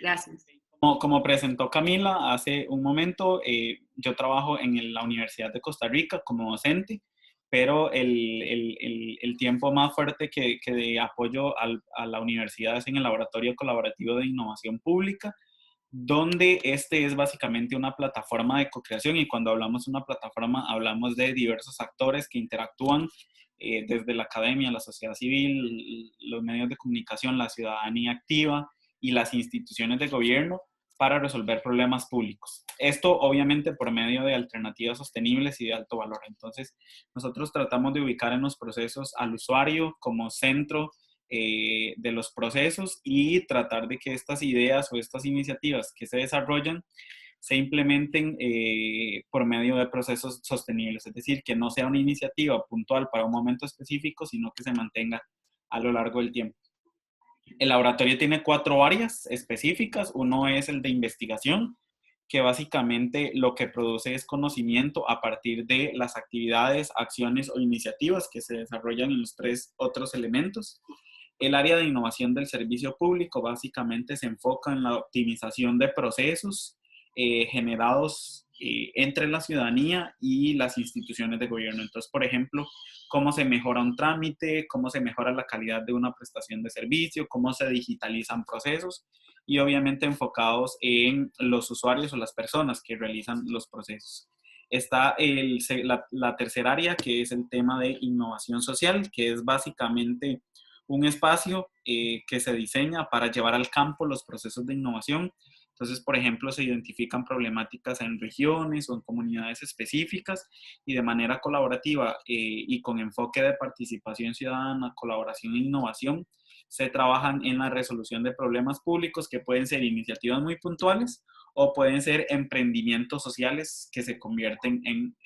Gracias. Como presentó Camila hace un momento, yo trabajo en la Universidad de Costa Rica como docente, pero el tiempo más fuerte que de apoyo a la universidad es en el Laboratorio Colaborativo de Innovación Pública, donde este es básicamente una plataforma de co-creación, y cuando hablamos de una plataforma hablamos de diversos actores que interactúan desde la academia, la sociedad civil, los medios de comunicación, la ciudadanía activa y las instituciones de gobierno para resolver problemas públicos. Esto obviamente por medio de alternativas sostenibles y de alto valor. Entonces, nosotros tratamos de ubicar en los procesos al usuario como centro de los procesos y tratar de que estas ideas o estas iniciativas que se desarrollan se implementen por medio de procesos sostenibles, es decir, que no sea una iniciativa puntual para un momento específico, sino que se mantenga a lo largo del tiempo. El laboratorio tiene 4 áreas específicas. Uno es el de investigación, que básicamente lo que produce es conocimiento a partir de las actividades, acciones o iniciativas que se desarrollan en los 3 otros elementos. El área de innovación del servicio público básicamente se enfoca en la optimización de procesos generados entre la ciudadanía y las instituciones de gobierno. Entonces, por ejemplo, cómo se mejora un trámite, cómo se mejora la calidad de una prestación de servicio, cómo se digitalizan procesos y obviamente enfocados en los usuarios o las personas que realizan los procesos. Está la tercera área, que es el tema de innovación social, que es básicamente un espacio que se diseña para llevar al campo los procesos de innovación. Entonces, por ejemplo, se identifican problemáticas en regiones o en comunidades específicas y de manera colaborativa y con enfoque de participación ciudadana, colaboración e innovación, se trabajan en la resolución de problemas públicos que pueden ser iniciativas muy puntuales o pueden ser emprendimientos sociales que se convierten en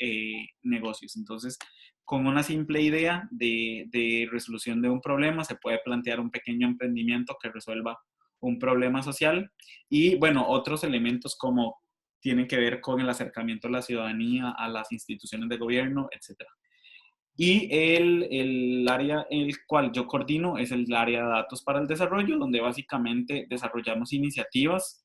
negocios. Entonces, con una simple idea de resolución de un problema, se puede plantear un pequeño emprendimiento que resuelva un problema social. Y bueno, otros elementos como tienen que ver con el acercamiento de la ciudadanía a las instituciones de gobierno, etcétera. Y el área en el cual yo coordino es el área de datos para el desarrollo, donde básicamente desarrollamos iniciativas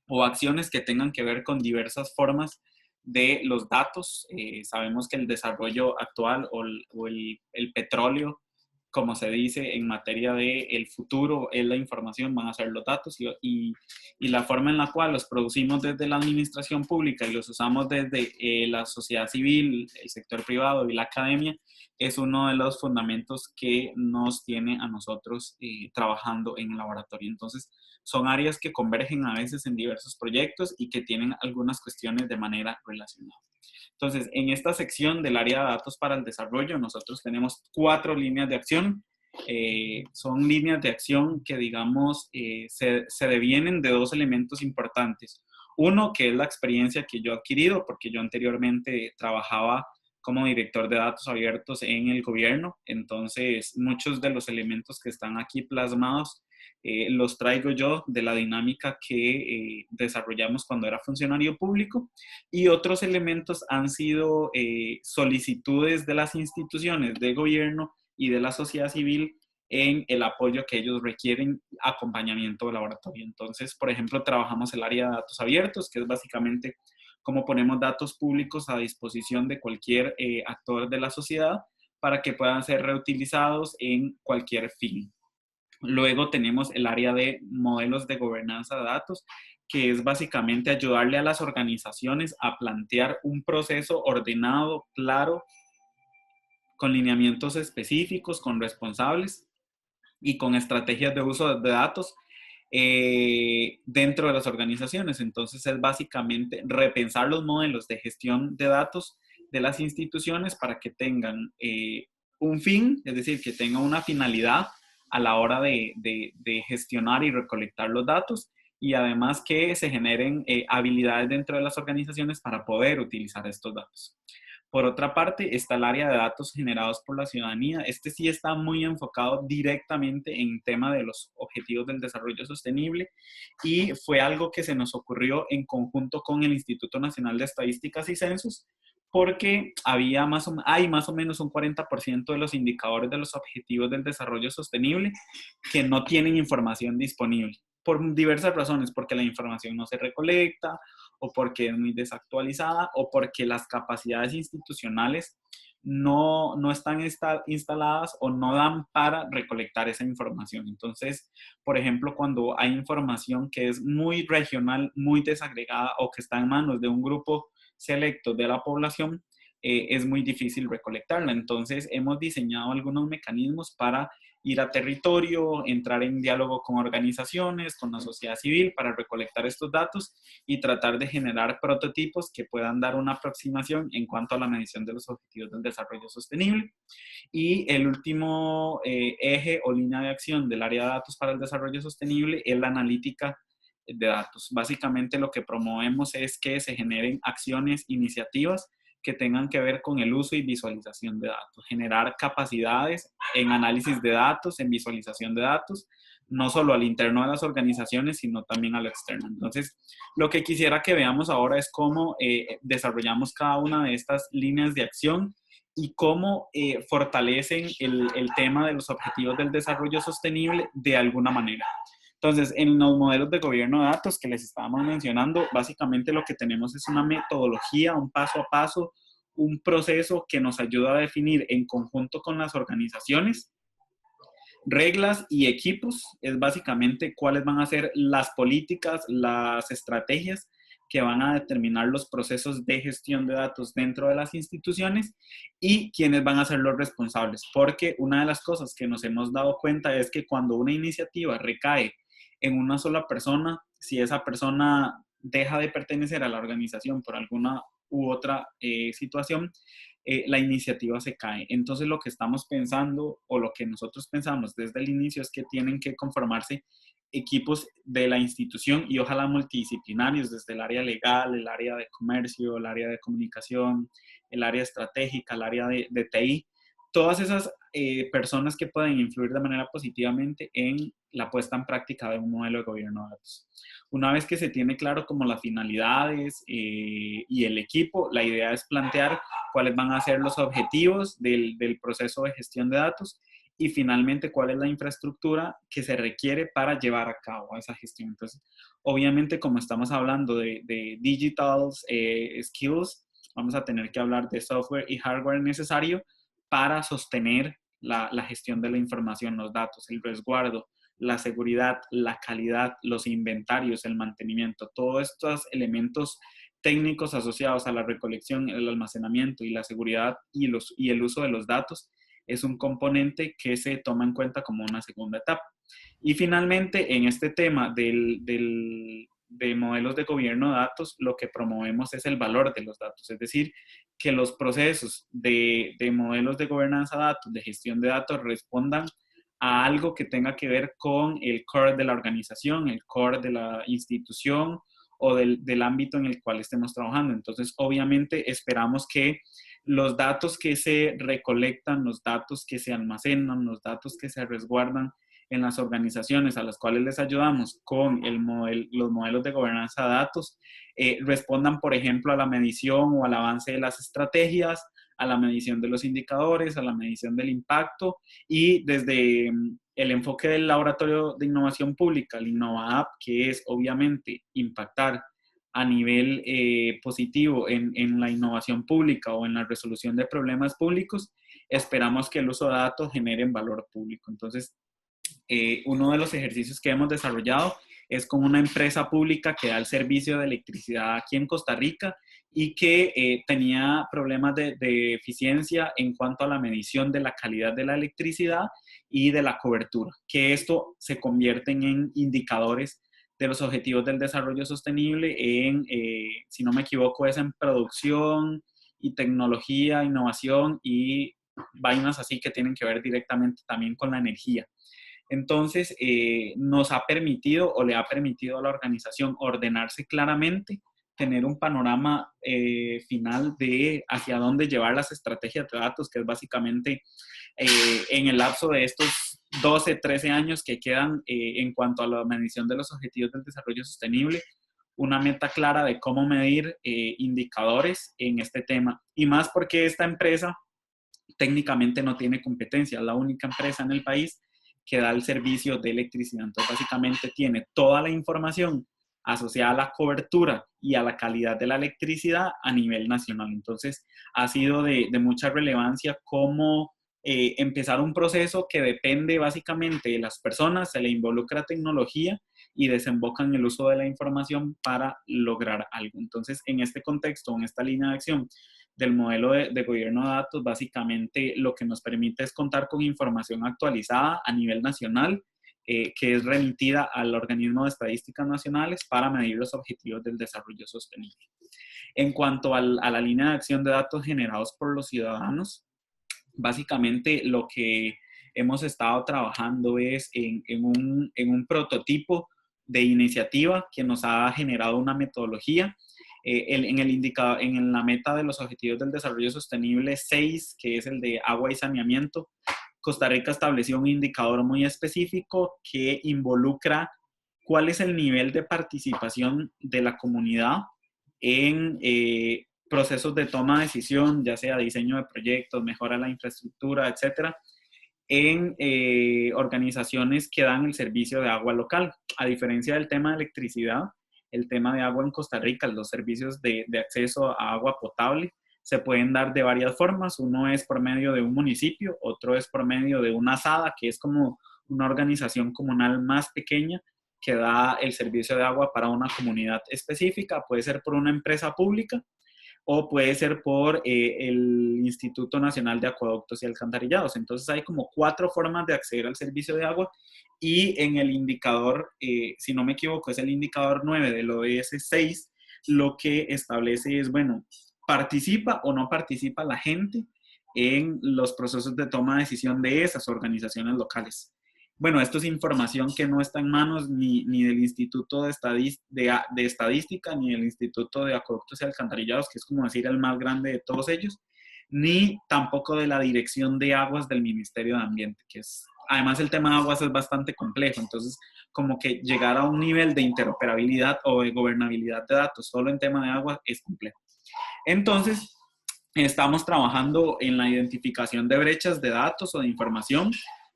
o acciones que tengan que ver con diversas formas de los datos. Sabemos que el desarrollo actual o el petróleo, como se dice en materia de el futuro, es la información, van a ser los datos y la forma en la cual los producimos desde la administración pública y los usamos desde la sociedad civil, el sector privado y la academia, es uno de los fundamentos que nos tiene a nosotros trabajando en el laboratorio. Entonces, son áreas que convergen a veces en diversos proyectos y que tienen algunas cuestiones de manera relacionada. Entonces, en esta sección del área de datos para el desarrollo, nosotros tenemos 4 líneas de acción. Son líneas de acción que, digamos, se devienen de 2 elementos importantes. Uno, que es la experiencia que yo he adquirido, porque yo anteriormente trabajaba como director de datos abiertos en el gobierno. Entonces, muchos de los elementos que están aquí plasmados los traigo yo de la dinámica que desarrollamos cuando era funcionario público, y otros elementos han sido solicitudes de las instituciones de gobierno y de la sociedad civil en el apoyo que ellos requieren, acompañamiento de laboratorio. Entonces, por ejemplo, trabajamos el área de datos abiertos, que es básicamente cómo ponemos datos públicos a disposición de cualquier actor de la sociedad para que puedan ser reutilizados en cualquier fin. Luego tenemos el área de modelos de gobernanza de datos, que es básicamente ayudarle a las organizaciones a plantear un proceso ordenado, claro, con lineamientos específicos, con responsables y con estrategias de uso de datos dentro de las organizaciones. Entonces es básicamente repensar los modelos de gestión de datos de las instituciones para que tengan un fin, es decir, que tengan una finalidad a la hora de gestionar y recolectar los datos, y además que se generen habilidades dentro de las organizaciones para poder utilizar estos datos. Por otra parte, está el área de datos generados por la ciudadanía. Este sí está muy enfocado directamente en tema de los objetivos del desarrollo sostenible, y fue algo que se nos ocurrió en conjunto con el Instituto Nacional de Estadísticas y Censos, porque hay más o menos un 40% de los indicadores de los objetivos del desarrollo sostenible que no tienen información disponible. por diversas razones, porque la información no se recolecta, o porque es muy desactualizada, o porque las capacidades institucionales no están instaladas o no dan para recolectar esa información. Entonces, por ejemplo, cuando hay información que es muy regional, muy desagregada o que está en manos de un grupo selecto de la población, es muy difícil recolectarla. Entonces, hemos diseñado algunos mecanismos para ir a territorio, entrar en diálogo con organizaciones, con la sociedad civil para recolectar estos datos y tratar de generar prototipos que puedan dar una aproximación en cuanto a la medición de los objetivos del desarrollo sostenible. Y el último eje o línea de acción del área de datos para el desarrollo sostenible es la analítica de datos. Básicamente lo que promovemos es que se generen acciones, iniciativas que tengan que ver con el uso y visualización de datos, generar capacidades en análisis de datos, en visualización de datos, no solo al interno de las organizaciones, sino también a lo externo. Entonces, lo que quisiera que veamos ahora es cómo desarrollamos cada una de estas líneas de acción y cómo fortalecen el tema de los objetivos del desarrollo sostenible de alguna manera. Entonces, en los modelos de gobierno de datos que les estábamos mencionando, básicamente lo que tenemos es una metodología, un paso a paso, un proceso que nos ayuda a definir en conjunto con las organizaciones reglas y equipos. Es básicamente cuáles van a ser las políticas, las estrategias que van a determinar los procesos de gestión de datos dentro de las instituciones y quiénes van a ser los responsables. Porque una de las cosas que nos hemos dado cuenta es que cuando una iniciativa recae en una sola persona, si esa persona deja de pertenecer a la organización por alguna u otra situación, la iniciativa se cae. Entonces lo que estamos pensando o lo que nosotros pensamos desde el inicio es que tienen que conformarse equipos de la institución y ojalá multidisciplinarios desde el área legal, el área de comercio, el área de comunicación, el área estratégica, el área de TI, todas esas personas que pueden influir de manera positivamente en la puesta en práctica de un modelo de gobierno de datos. Una vez que se tiene claro como las finalidades y el equipo, la idea es plantear cuáles van a ser los objetivos del proceso de gestión de datos y finalmente cuál es la infraestructura que se requiere para llevar a cabo esa gestión. Entonces, obviamente, como estamos hablando de digital skills, vamos a tener que hablar de software y hardware necesario para sostener la gestión de la información, los datos, el resguardo, la seguridad, la calidad, los inventarios, el mantenimiento, todos estos elementos técnicos asociados a la recolección, el almacenamiento y la seguridad y el uso de los datos es un componente que se toma en cuenta como una segunda etapa. Y finalmente, en este tema de modelos de gobierno de datos, lo que promovemos es el valor de los datos, es decir, que los procesos de modelos de gobernanza de datos, de gestión de datos, respondan a algo que tenga que ver con el core de la organización, el core de la institución o del ámbito en el cual estemos trabajando. Entonces, obviamente, esperamos que los datos que se recolectan, los datos que se almacenan, los datos que se resguardan en las organizaciones a las cuales les ayudamos con los modelos de gobernanza de datos, respondan, por ejemplo, a la medición o al avance de las estrategias, a la medición de los indicadores, a la medición del impacto y desde el enfoque del Laboratorio de Innovación Pública, el InnovaApp, que es obviamente impactar a nivel positivo en la innovación pública o en la resolución de problemas públicos, esperamos que el uso de datos genere valor público. Entonces, uno de los ejercicios que hemos desarrollado es con una empresa pública que da el servicio de electricidad aquí en Costa Rica y que tenía problemas de eficiencia en cuanto a la medición de la calidad de la electricidad y de la cobertura, que esto se convierten en indicadores de los objetivos del desarrollo sostenible si no me equivoco, es en producción y tecnología, innovación y vainas así que tienen que ver directamente también con la energía. Entonces, nos ha permitido o le ha permitido a la organización ordenarse claramente, tener un panorama final de hacia dónde llevar las estrategias de datos, que es básicamente en el lapso de estos 12, 13 años que quedan en cuanto a la medición de los objetivos del desarrollo sostenible, una meta clara de cómo medir indicadores en este tema. Y más porque esta empresa técnicamente no tiene competencia, es la única empresa en el país que da el servicio de electricidad. Entonces, básicamente tiene toda la información asociada a la cobertura y a la calidad de la electricidad a nivel nacional. Entonces, ha sido de mucha relevancia cómo empezar un proceso que depende básicamente de las personas, se le involucra tecnología y desemboca en el uso de la información para lograr algo. Entonces, en este contexto, en esta línea de acción del modelo de gobierno de datos, básicamente lo que nos permite es contar con información actualizada a nivel nacional, que es remitida al organismo de estadísticas nacionales para medir los objetivos del desarrollo sostenible. En cuanto a la línea de acción de datos generados por los ciudadanos, básicamente lo que hemos estado trabajando es en un prototipo de iniciativa que nos ha generado una metodología. En la meta de los Objetivos del Desarrollo Sostenible 6, que es el de agua y saneamiento, Costa Rica estableció un indicador muy específico que involucra cuál es el nivel de participación de la comunidad en procesos de toma de decisión, ya sea diseño de proyectos, mejora de la infraestructura, etcétera, en organizaciones que dan el servicio de agua local. A diferencia del tema de electricidad, el tema de agua en Costa Rica, los servicios de acceso a agua potable, se pueden dar de varias formas. Uno es por medio de un municipio, otro es por medio de una SADA, que es como una organización comunal más pequeña que da el servicio de agua para una comunidad específica. Puede ser por una empresa pública o puede ser por el Instituto Nacional de Acueductos y Alcantarillados. Entonces hay como 4 formas de acceder al servicio de agua y en el indicador, si no me equivoco, es el indicador 9 del ODS 6, lo que establece es, bueno, ¿participa o no participa la gente en los procesos de toma de decisión de esas organizaciones locales? Bueno, esto es información que no está en manos ni del Instituto de Estadística, ni del Instituto de Acueductos y Alcantarillados, que es como decir el más grande de todos ellos, ni tampoco de la Dirección de Aguas del Ministerio de Ambiente, que es, además el tema de aguas es bastante complejo, entonces como que llegar a un nivel de interoperabilidad o de gobernabilidad de datos solo en tema de aguas es complejo. Entonces, estamos trabajando en la identificación de brechas de datos o de información,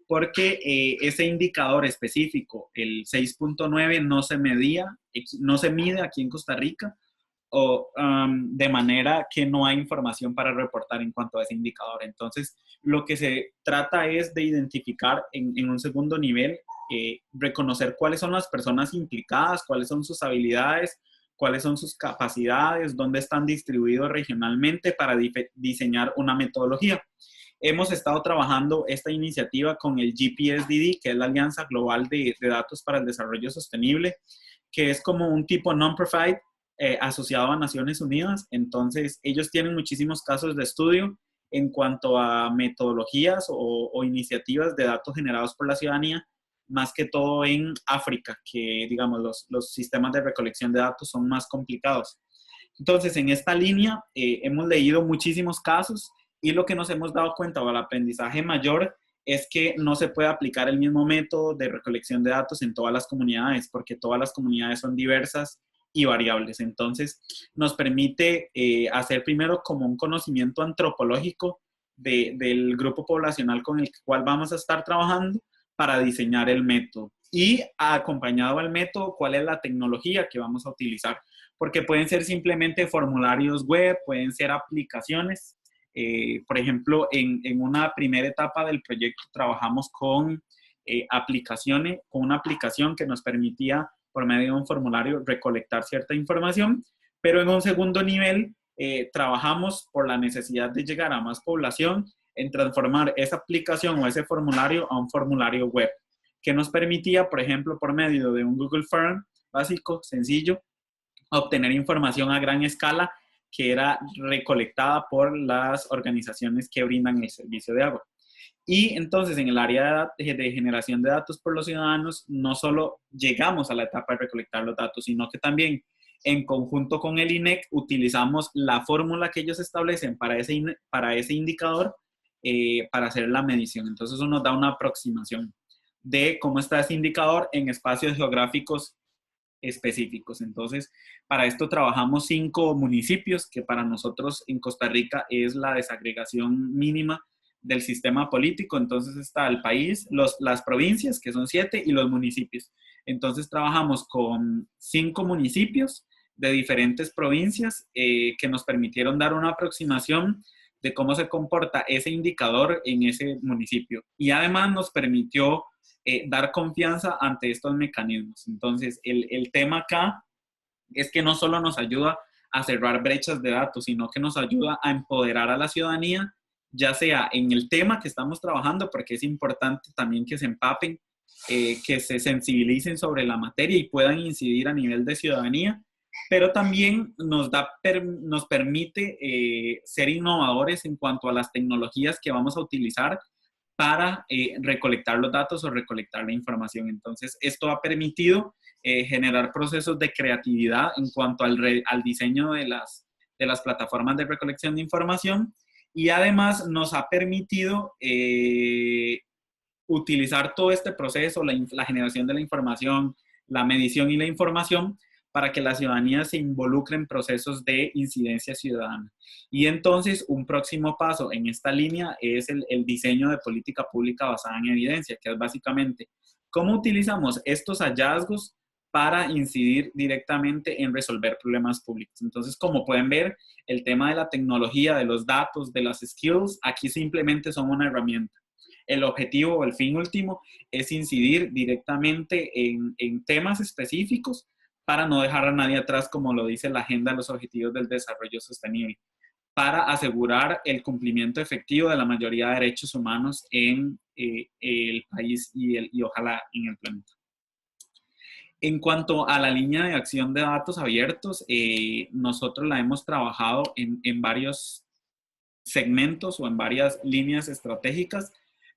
porque ese indicador específico, el 6.9, no se mide aquí en Costa Rica, o de manera que no hay información para reportar en cuanto a ese indicador. Entonces, lo que se trata es de identificar en un segundo nivel, reconocer cuáles son las personas implicadas, cuáles son sus habilidades, cuáles son sus capacidades, dónde están distribuidos regionalmente para diseñar una metodología. Hemos estado trabajando esta iniciativa con el GPSDD, que es la Alianza Global de Datos para el Desarrollo Sostenible, que es como un tipo non-profit asociado a Naciones Unidas. Entonces, ellos tienen muchísimos casos de estudio en cuanto a metodologías o iniciativas de datos generados por la ciudadanía, más que todo en África, que digamos los sistemas de recolección de datos son más complicados. Entonces, en esta línea hemos leído muchísimos casos y lo que nos hemos dado cuenta, o el aprendizaje mayor, es que no se puede aplicar el mismo método de recolección de datos en todas las comunidades, porque todas las comunidades son diversas y variables. Entonces, nos permite hacer primero como un conocimiento antropológico del grupo poblacional con el cual vamos a estar trabajando para diseñar el método. Y acompañado al método, cuál es la tecnología que vamos a utilizar. Porque pueden ser simplemente formularios web, pueden ser aplicaciones. Por ejemplo, en una primera etapa del proyecto trabajamos con aplicaciones, con una aplicación que nos permitía, por medio de un formulario, recolectar cierta información, pero en un segundo nivel trabajamos por la necesidad de llegar a más población en transformar esa aplicación o ese formulario a un formulario web, que nos permitía, por ejemplo, por medio de un Google Form básico, sencillo, obtener información a gran escala que era recolectada por las organizaciones que brindan el servicio de agua. Y entonces en el área de generación de datos por los ciudadanos, no solo llegamos a la etapa de recolectar los datos, sino que también en conjunto con el INEC utilizamos la fórmula que ellos establecen para ese indicador para hacer la medición. Entonces eso nos da una aproximación de cómo está ese indicador en espacios geográficos específicos. Entonces, para esto trabajamos 5 municipios, que para nosotros en Costa Rica es la desagregación mínima del sistema político. Entonces está el país, las provincias, que son 7, y los municipios. Entonces trabajamos con 5 municipios de diferentes provincias que nos permitieron dar una aproximación de cómo se comporta ese indicador en ese municipio. Y además nos permitió dar confianza ante estos mecanismos. Entonces, el tema acá es que no solo nos ayuda a cerrar brechas de datos, sino que nos ayuda a empoderar a la ciudadanía, ya sea en el tema que estamos trabajando, porque es importante también que se empapen, que se sensibilicen sobre la materia y puedan incidir a nivel de ciudadanía, pero también nos permite ser innovadores en cuanto a las tecnologías que vamos a utilizar para recolectar los datos o recolectar la información. Entonces, esto ha permitido generar procesos de creatividad en cuanto al diseño de las plataformas de recolección de información, y además nos ha permitido utilizar todo este proceso, la generación de la información, la medición y la información, para que la ciudadanía se involucre en procesos de incidencia ciudadana. Y entonces un próximo paso en esta línea es el diseño de política pública basada en evidencia, que es básicamente cómo utilizamos estos hallazgos para incidir directamente en resolver problemas públicos. Entonces, como pueden ver, el tema de la tecnología, de los datos, de las skills, aquí simplemente son una herramienta. El objetivo o el fin último es incidir directamente en temas específicos para no dejar a nadie atrás, como lo dice la Agenda de los Objetivos del Desarrollo Sostenible, para asegurar el cumplimiento efectivo de la mayoría de derechos humanos en el país y ojalá en el planeta. En cuanto a la línea de acción de datos abiertos, nosotros la hemos trabajado en varios segmentos o en varias líneas estratégicas,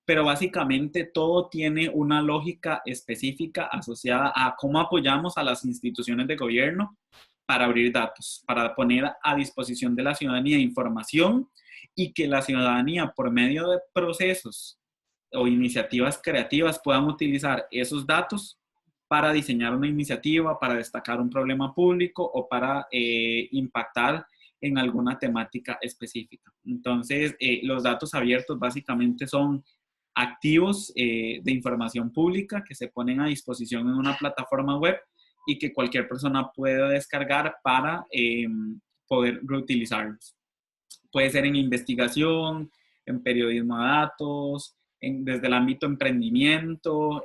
pero básicamente todo tiene una lógica específica asociada a cómo apoyamos a las instituciones de gobierno para abrir datos, para poner a disposición de la ciudadanía información y que la ciudadanía, por medio de procesos o iniciativas creativas, puedan utilizar esos datos para diseñar una iniciativa, para destacar un problema público o para impactar en alguna temática específica. Entonces, los datos abiertos básicamente son activos de información pública que se ponen a disposición en una plataforma web y que cualquier persona puede descargar para poder reutilizarlos. Puede ser en investigación, en periodismo de datos, desde el ámbito emprendimiento,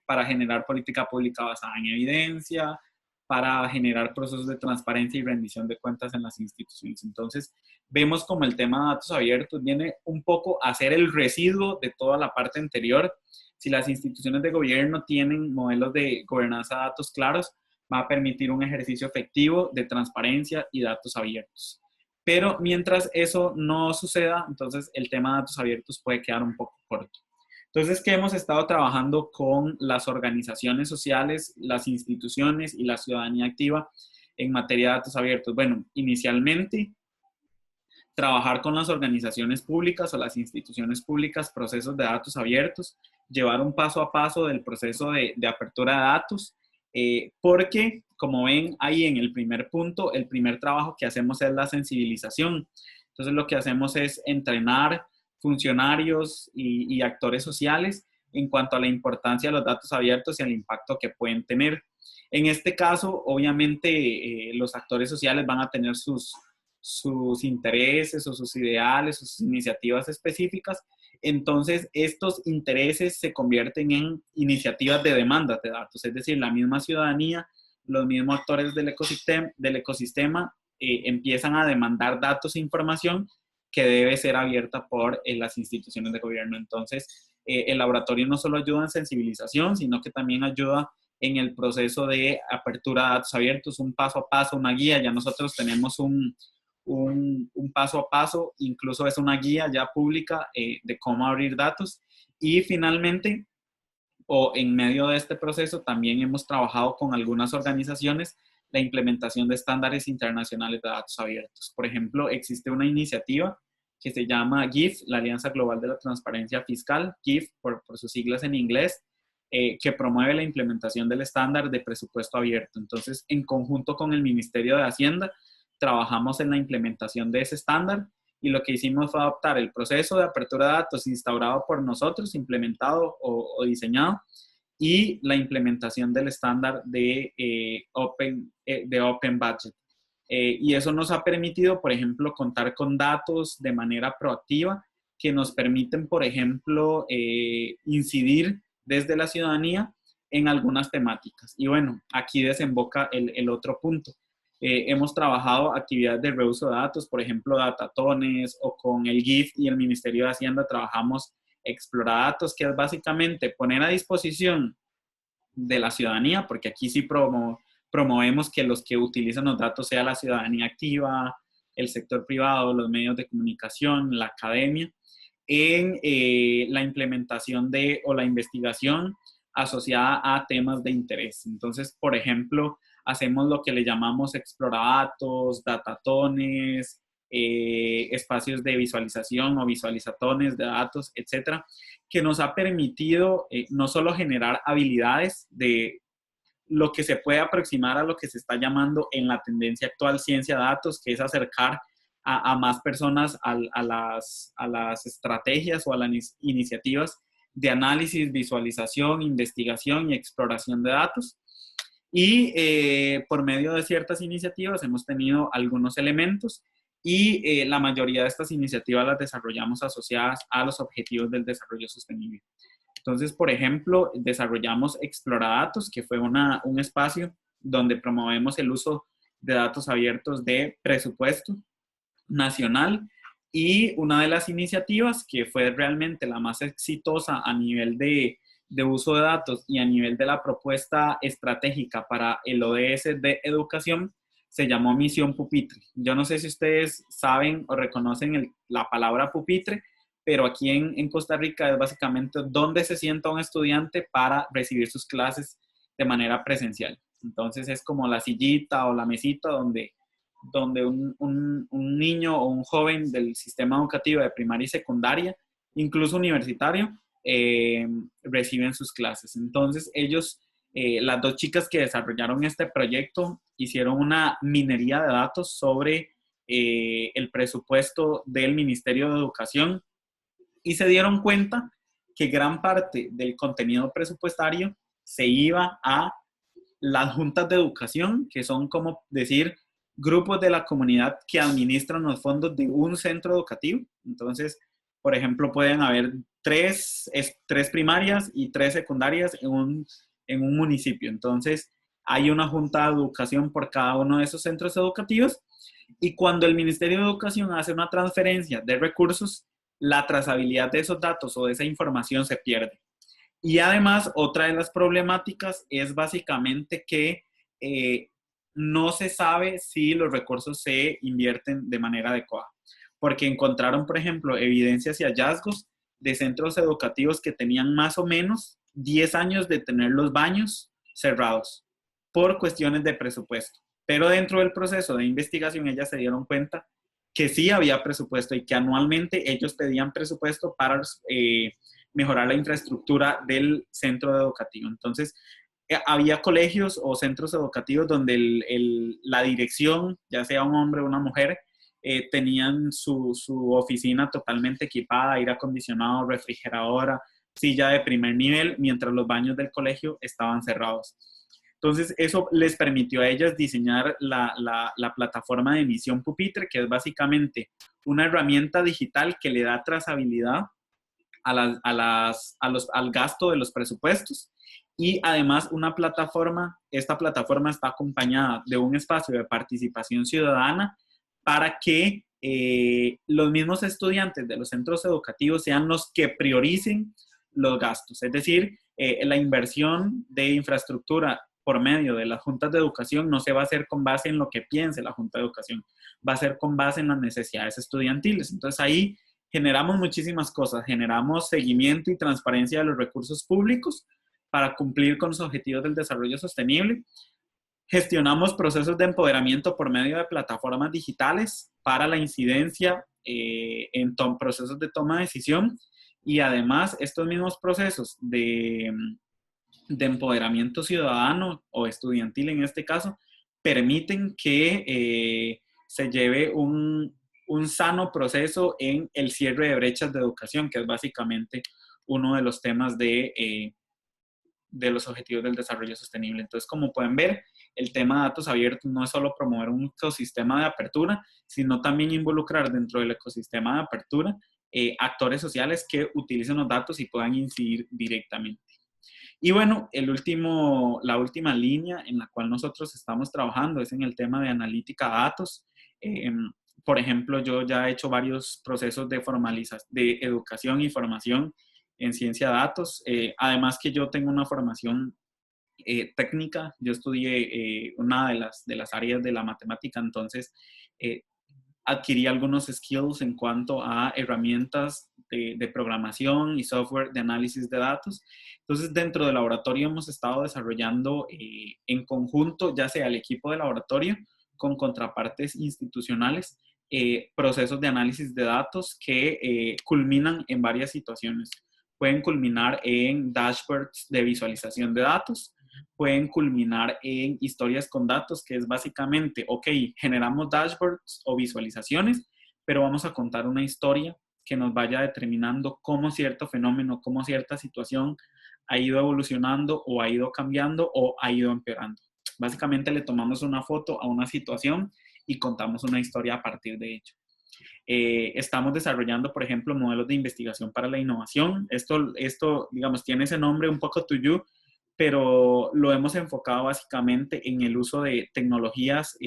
para generar política pública basada en evidencia, para generar procesos de transparencia y rendición de cuentas en las instituciones. Entonces, vemos como el tema de datos abiertos viene un poco a ser el residuo de toda la parte anterior. Si las instituciones de gobierno tienen modelos de gobernanza de datos claros, va a permitir un ejercicio efectivo de transparencia y datos abiertos. Pero mientras eso no suceda, entonces el tema de datos abiertos puede quedar un poco corto. Entonces, ¿qué hemos estado trabajando con las organizaciones sociales, las instituciones y la ciudadanía activa en materia de datos abiertos? Bueno, inicialmente, trabajar con las organizaciones públicas o las instituciones públicas, procesos de datos abiertos, llevar un paso a paso del proceso de apertura de datos, porque, como ven ahí en el primer punto, el primer trabajo que hacemos es la sensibilización. Entonces, lo que hacemos es entrenar funcionarios y actores sociales en cuanto a la importancia de los datos abiertos y el impacto que pueden tener. En este caso, obviamente, los actores sociales van a tener sus intereses o sus ideales o sus iniciativas específicas. Entonces, estos intereses se convierten en iniciativas de demanda de datos, es decir, la misma ciudadanía, los mismos actores del ecosistema empiezan a demandar datos e información que debe ser abierta por las instituciones de gobierno. Entonces, el laboratorio no solo ayuda en sensibilización, sino que también ayuda en el proceso de apertura de datos abiertos, un paso a paso, una guía. Ya nosotros tenemos un paso a paso, incluso es una guía ya pública de cómo abrir datos. Y finalmente, o en medio de este proceso, también hemos trabajado con algunas organizaciones la implementación de estándares internacionales de datos abiertos. Por ejemplo, existe una iniciativa que se llama GIF, la Alianza Global de la Transparencia Fiscal, GIF por sus siglas en inglés, que promueve la implementación del estándar de presupuesto abierto. Entonces, en conjunto con el Ministerio de Hacienda, trabajamos en la implementación de ese estándar y lo que hicimos fue adoptar el proceso de apertura de datos instaurado por nosotros, implementado o diseñado, y la implementación del estándar de Open Budget. Y eso nos ha permitido, por ejemplo, contar con datos de manera proactiva que nos permiten, por ejemplo, incidir desde la ciudadanía en algunas temáticas. Y bueno, aquí desemboca el otro punto. Hemos trabajado actividades de reuso de datos, por ejemplo, datatones, o con el GIF y el Ministerio de Hacienda trabajamos Exploradatos, que es básicamente poner a disposición de la ciudadanía, porque aquí sí promovemos que los que utilizan los datos sea la ciudadanía activa, el sector privado, los medios de comunicación, la academia, en la implementación o la investigación asociada a temas de interés. Entonces, por ejemplo, hacemos lo que le llamamos exploradatos, datatones, espacios de visualización o visualizatones de datos, etcétera, que nos ha permitido no solo generar habilidades de lo que se puede aproximar a lo que se está llamando en la tendencia actual ciencia de datos, que es acercar a más personas a las estrategias o a las iniciativas de análisis, visualización, investigación y exploración de datos. Y por medio de ciertas iniciativas hemos tenido algunos elementos y la mayoría de estas iniciativas las desarrollamos asociadas a los objetivos del desarrollo sostenible. Entonces, por ejemplo, desarrollamos Exploradatos, que fue un espacio donde promovemos el uso de datos abiertos de presupuesto nacional, y una de las iniciativas que fue realmente la más exitosa a nivel de uso de datos y a nivel de la propuesta estratégica para el ODS de educación se llamó Misión Pupitre. Yo no sé si ustedes saben o reconocen la palabra pupitre, pero aquí en Costa Rica es básicamente donde se sienta un estudiante para recibir sus clases de manera presencial. Entonces es como la sillita o la mesita donde un niño o un joven del sistema educativo de primaria y secundaria, incluso universitario, reciben sus clases. Entonces ellos, las dos chicas que desarrollaron este proyecto, hicieron una minería de datos sobre el presupuesto del Ministerio de Educación y se dieron cuenta que gran parte del contenido presupuestario se iba a las juntas de educación, que son como decir grupos de la comunidad que administran los fondos de un centro educativo. Entonces, por ejemplo, pueden haber tres primarias y tres secundarias en un municipio. Entonces, hay una junta de educación por cada uno de esos centros educativos, y cuando el Ministerio de Educación hace una transferencia de recursos, la trazabilidad de esos datos o de esa información se pierde. Y además, otra de las problemáticas es básicamente que no se sabe si los recursos se invierten de manera adecuada, porque encontraron, por ejemplo, evidencias y hallazgos de centros educativos que tenían más o menos 10 años de tener los baños cerrados por cuestiones de presupuesto. Pero dentro del proceso de investigación ellas se dieron cuenta que sí había presupuesto y que anualmente ellos pedían presupuesto para mejorar la infraestructura del centro educativo. Entonces, había colegios o centros educativos donde la dirección, ya sea un hombre o una mujer, tenían su oficina totalmente equipada, aire acondicionado, refrigeradora, silla de primer nivel, mientras los baños del colegio estaban cerrados. Entonces, eso les permitió a ellas diseñar la plataforma de Misión Pupitre, que es básicamente una herramienta digital que le da trazabilidad al gasto de los presupuestos, y además esta plataforma está acompañada de un espacio de participación ciudadana para que los mismos estudiantes de los centros educativos sean los que prioricen los gastos. Es decir, la inversión de infraestructura por medio de las juntas de educación no se va a hacer con base en lo que piense la junta de educación, va a ser con base en las necesidades estudiantiles. Entonces ahí generamos muchísimas cosas, generamos seguimiento y transparencia de los recursos públicos para cumplir con los objetivos del desarrollo sostenible. Gestionamos procesos de empoderamiento por medio de plataformas digitales para la incidencia en procesos de toma de decisión, y además estos mismos procesos de empoderamiento ciudadano o estudiantil en este caso permiten que se lleve un sano proceso en el cierre de brechas de educación, que es básicamente uno de los temas de los objetivos del desarrollo sostenible. Entonces, como pueden ver, el tema de datos abiertos no es solo promover un ecosistema de apertura, sino también involucrar dentro del ecosistema de apertura actores sociales que utilicen los datos y puedan incidir directamente. Y bueno, la última línea en la cual nosotros estamos trabajando es en el tema de analítica de datos. Por ejemplo, yo ya he hecho varios procesos de de educación y formación en ciencia de datos. Además que yo tengo una formación técnica. Yo estudié una de las áreas de la matemática, entonces eh, adquirí algunos skills en cuanto a herramientas de programación y software de análisis de datos. Entonces, dentro del laboratorio hemos estado desarrollando en conjunto, ya sea el equipo de laboratorio con contrapartes institucionales, procesos de análisis de datos que culminan en varias situaciones. Pueden culminar en dashboards de visualización de datos, pueden culminar en historias con datos, que es básicamente, ok, generamos dashboards o visualizaciones, pero vamos a contar una historia que nos vaya determinando cómo cierto fenómeno, cómo cierta situación ha ido evolucionando o ha ido cambiando o ha ido empeorando. Básicamente le tomamos una foto a una situación y contamos una historia a partir de ello. Estamos desarrollando, por ejemplo, modelos de investigación para la innovación. Esto, digamos, tiene ese nombre un poco tuyo, pero lo hemos enfocado básicamente en el uso de tecnologías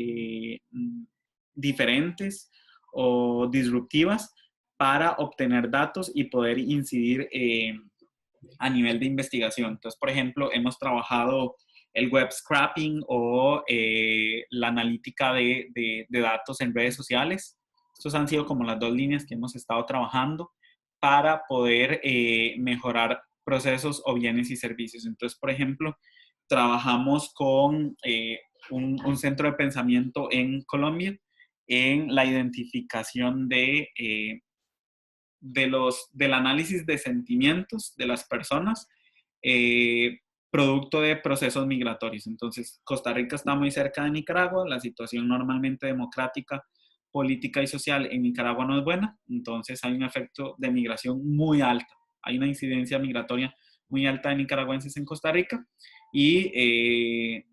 diferentes o disruptivas para obtener datos y poder incidir a nivel de investigación. Entonces, por ejemplo, hemos trabajado el web scraping o la analítica de datos en redes sociales. Estos han sido como las dos líneas que hemos estado trabajando para poder mejorar procesos o bienes y servicios. Entonces, por ejemplo, trabajamos con un centro de pensamiento en Colombia en la identificación del análisis de sentimientos de las personas producto de procesos migratorios. Entonces, Costa Rica está muy cerca de Nicaragua, la situación normalmente democrática, política y social en Nicaragua no es buena, entonces hay un efecto de migración muy alta, hay una incidencia migratoria muy alta de nicaragüenses en Costa Rica y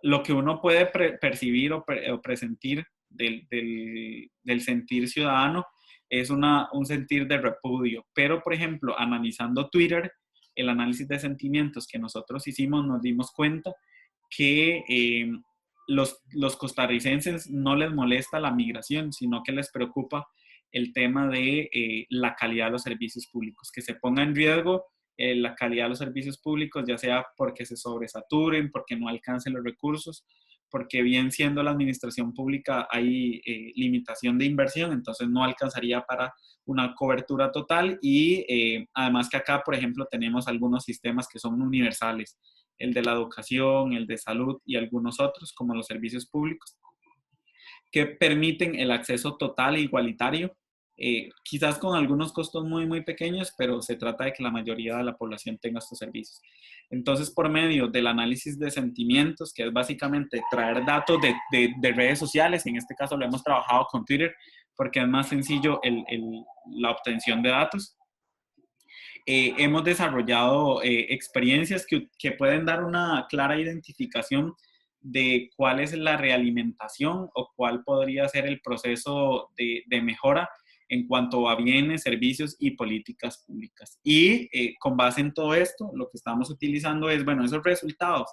lo que uno puede percibir o presentir del sentir ciudadano es un sentir de repudio. Pero, por ejemplo, analizando Twitter, el análisis de sentimientos que nosotros hicimos, nos dimos cuenta que los costarricenses no les molesta la migración, sino que les preocupa el tema de la calidad de los servicios públicos, que se ponga en riesgo la calidad de los servicios públicos, ya sea porque se sobresaturen, porque no alcancen los recursos, porque bien siendo la administración pública hay limitación de inversión, entonces no alcanzaría para una cobertura total y además que acá, por ejemplo, tenemos algunos sistemas que son universales, el de la educación, el de salud y algunos otros, como los servicios públicos, que permiten el acceso total e igualitario, quizás con algunos costos muy, muy pequeños, pero se trata de que la mayoría de la población tenga estos servicios. Entonces, por medio del análisis de sentimientos, que es básicamente traer datos de redes sociales, en este caso lo hemos trabajado con Twitter, porque es más sencillo la obtención de datos. Hemos desarrollado experiencias que pueden dar una clara identificación de cuál es la realimentación o cuál podría ser el proceso de mejora en cuanto a bienes, servicios y políticas públicas. Y con base en todo esto, lo que estamos utilizando es, bueno, esos resultados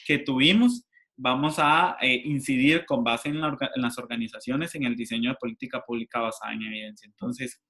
que tuvimos, vamos a incidir con base en las organizaciones en el diseño de política pública basada en evidencia. Entonces,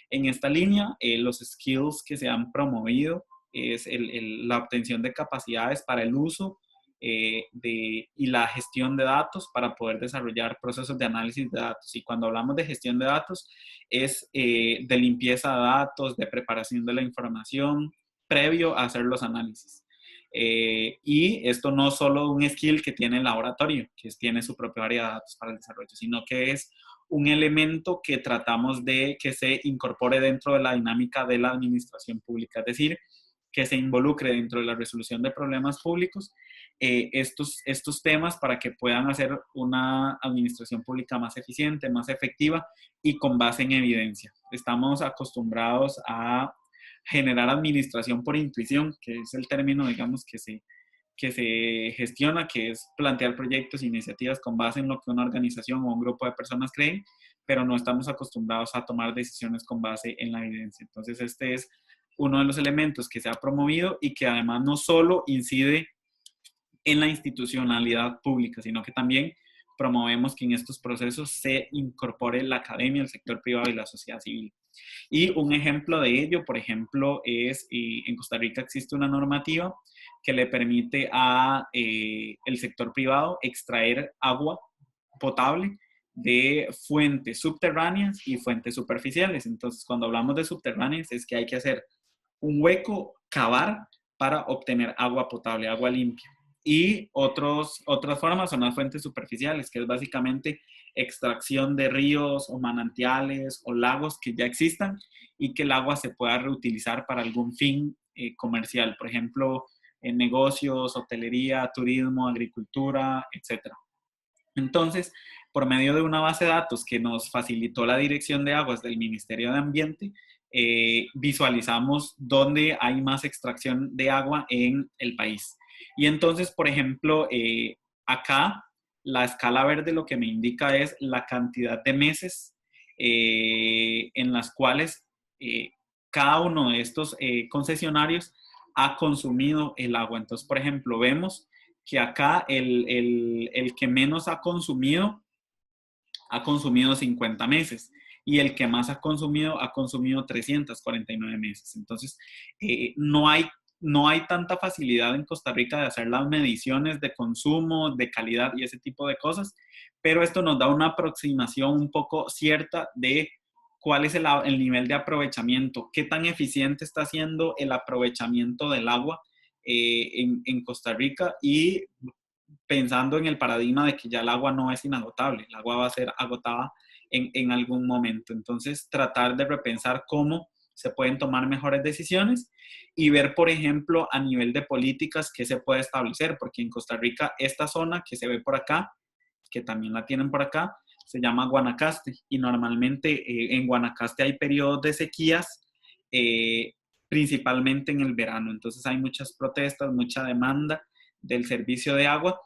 en esta línea, los skills que se han promovido es la obtención de capacidades para el uso y la gestión de datos para poder desarrollar procesos de análisis de datos. Y cuando hablamos de gestión de datos, es de limpieza de datos, de preparación de la información, previo a hacer los análisis. Y esto no es solo un skill que tiene el laboratorio, tiene su propia área de datos para el desarrollo, sino que es un elemento que tratamos de que se incorpore dentro de la dinámica de la administración pública, es decir, que se involucre dentro de la resolución de problemas públicos estos temas para que puedan hacer una administración pública más eficiente, más efectiva y con base en evidencia. Estamos acostumbrados a generar administración por intuición, que es el término, digamos, que se gestiona, que es plantear proyectos e iniciativas con base en lo que una organización o un grupo de personas creen, pero no estamos acostumbrados a tomar decisiones con base en la evidencia. Entonces, este es uno de los elementos que se ha promovido y que además no solo incide en la institucionalidad pública, sino que también promovemos que en estos procesos se incorpore la academia, el sector privado y la sociedad civil. Y un ejemplo de ello, por ejemplo, es en Costa Rica existe una normativa que le permite a el sector privado extraer agua potable de fuentes subterráneas y fuentes superficiales. Entonces, cuando hablamos de subterráneas es que hay que hacer un hueco, cavar para obtener agua potable, agua limpia. Y otras formas son las fuentes superficiales, que es básicamente extracción de ríos o manantiales o lagos que ya existan y que el agua se pueda reutilizar para algún fin comercial, por ejemplo, en negocios, hotelería, turismo, agricultura, etc. Entonces, por medio de una base de datos que nos facilitó la Dirección de Aguas del Ministerio de Ambiente, visualizamos dónde hay más extracción de agua en el país. Y entonces, por ejemplo, acá la escala verde lo que me indica es la cantidad de meses en las cuales cada uno de estos concesionarios ha consumido el agua. Entonces, por ejemplo, vemos que acá el que menos ha consumido 50 meses y el que más ha consumido 349 meses. Entonces, no hay tanta facilidad en Costa Rica de hacer las mediciones de consumo, de calidad y ese tipo de cosas, pero esto nos da una aproximación un poco cierta de cuál es el nivel de aprovechamiento, qué tan eficiente está siendo el aprovechamiento del agua en Costa Rica y pensando en el paradigma de que ya el agua no es inagotable, el agua va a ser agotada en algún momento. Entonces, tratar de repensar cómo se pueden tomar mejores decisiones y ver, por ejemplo, a nivel de políticas qué se puede establecer, porque en Costa Rica esta zona que se ve por acá, que también la tienen por acá, se llama Guanacaste y normalmente en Guanacaste hay periodos de sequías, principalmente en el verano. Entonces hay muchas protestas, mucha demanda del servicio de agua,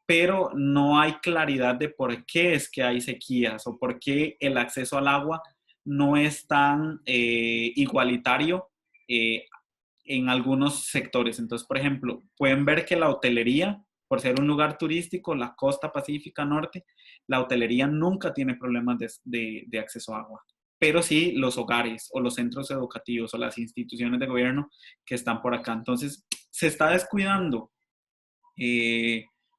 pero no hay claridad de por qué es que hay sequías o por qué el acceso al agua no es tan igualitario en algunos sectores. Entonces, por ejemplo, pueden ver que la hotelería, por ser un lugar turístico, la costa pacífica norte, la hotelería nunca tiene problemas de acceso a agua. Pero sí los hogares o los centros educativos o las instituciones de gobierno que están por acá. Entonces, se está descuidando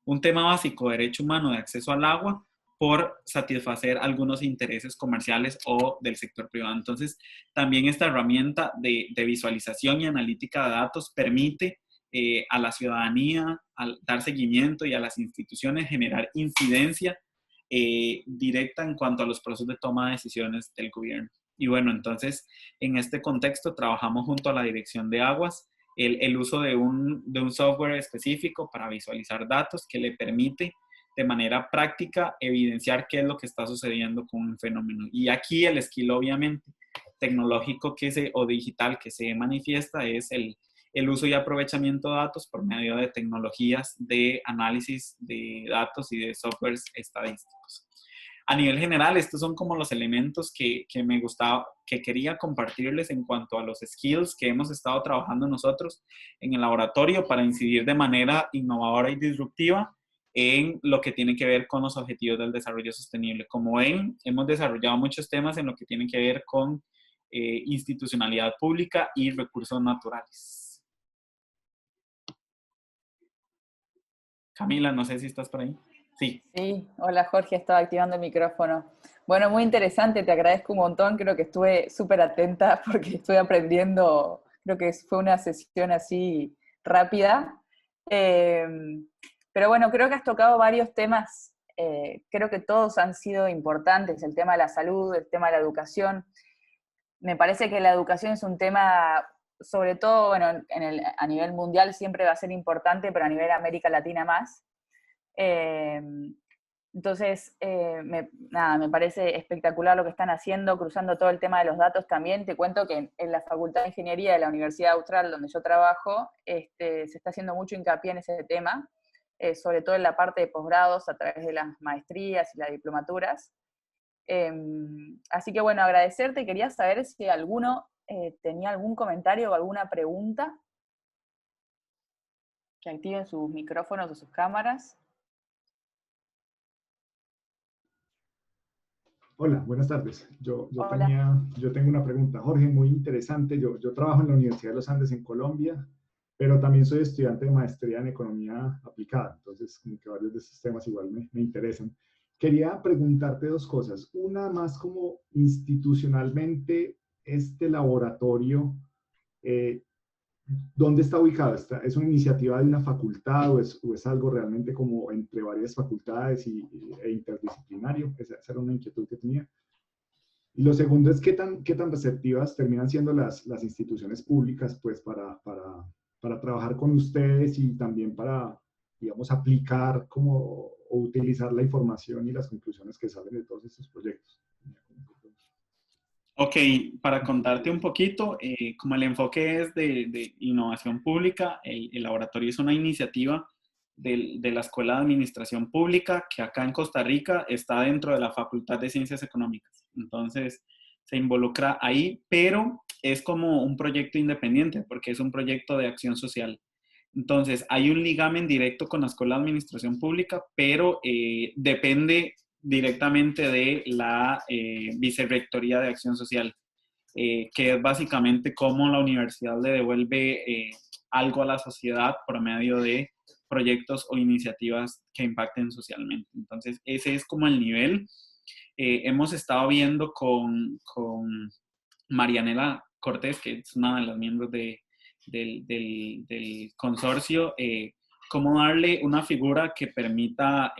un tema básico, derecho humano de acceso al agua, por satisfacer algunos intereses comerciales o del sector privado. Entonces, también esta herramienta de visualización y analítica de datos permite a la ciudadanía al dar seguimiento y a las instituciones generar incidencia directa en cuanto a los procesos de toma de decisiones del gobierno. Y bueno, entonces, en este contexto, trabajamos junto a la Dirección de Aguas el uso de un software específico para visualizar datos que le permite de manera práctica evidenciar qué es lo que está sucediendo con un fenómeno. Y aquí el skill obviamente tecnológico o digital que se manifiesta es el uso y aprovechamiento de datos por medio de tecnologías de análisis de datos y de softwares estadísticos. A nivel general, estos son como los elementos que me gustaba, que quería compartirles en cuanto a los skills que hemos estado trabajando nosotros en el laboratorio para incidir de manera innovadora y disruptiva en lo que tiene que ver con los objetivos del desarrollo sostenible. Como ven, hemos desarrollado muchos temas en lo que tiene que ver con institucionalidad pública y recursos naturales. Camila, no sé si estás por ahí. Sí. Sí, hola Jorge, estaba activando el micrófono. Bueno, muy interesante, te agradezco un montón, creo que estuve súper atenta porque estuve aprendiendo, creo que fue una sesión así rápida. Eh, pero bueno, creo que has tocado varios temas, creo que todos han sido importantes, el tema de la salud, el tema de la educación. Me parece que la educación es un tema sobre todo, bueno, a nivel mundial siempre va a ser importante, pero a nivel América Latina más. Entonces, nada, me parece espectacular lo que están haciendo, cruzando todo el tema de los datos también. Te cuento que en la Facultad de Ingeniería de la Universidad Austral, donde yo trabajo, se está haciendo mucho hincapié en ese tema, sobre todo en la parte de posgrados, a través de las maestrías y las diplomaturas. Así que bueno, agradecerte. Quería saber si alguno tenía algún comentario o alguna pregunta. Que activen sus micrófonos o sus cámaras. Hola, buenas tardes. Hola. Yo tengo una pregunta, Jorge, muy interesante. Yo trabajo en la Universidad de los Andes en Colombia, pero también soy estudiante de maestría en economía aplicada, entonces como que varios de estos temas igual me interesan. Quería preguntarte dos cosas. Una más como institucionalmente, este laboratorio, ¿dónde está ubicado? ¿Es una iniciativa de una facultad o es algo realmente como entre varias facultades e interdisciplinario? Esa era una inquietud que tenía. Y lo segundo es qué tan receptivas terminan siendo las instituciones públicas pues para trabajar con ustedes y también para, digamos, aplicar como, o utilizar la información y las conclusiones que salen de todos estos proyectos. Ok, para contarte un poquito, como el enfoque es de innovación pública, el laboratorio es una iniciativa de la Escuela de Administración Pública que acá en Costa Rica está dentro de la Facultad de Ciencias Económicas. Entonces, se involucra ahí, pero es como un proyecto independiente porque es un proyecto de acción social. Entonces, hay un ligamen directo con la Escuela de Administración Pública, pero depende directamente de la Vicerrectoría de Acción Social, que es básicamente cómo la universidad le devuelve algo a la sociedad por medio de proyectos o iniciativas que impacten socialmente. Entonces, ese es como el nivel. Hemos estado viendo con Marianela Cortés, que es una de las miembros del consorcio, cómo darle una figura que permita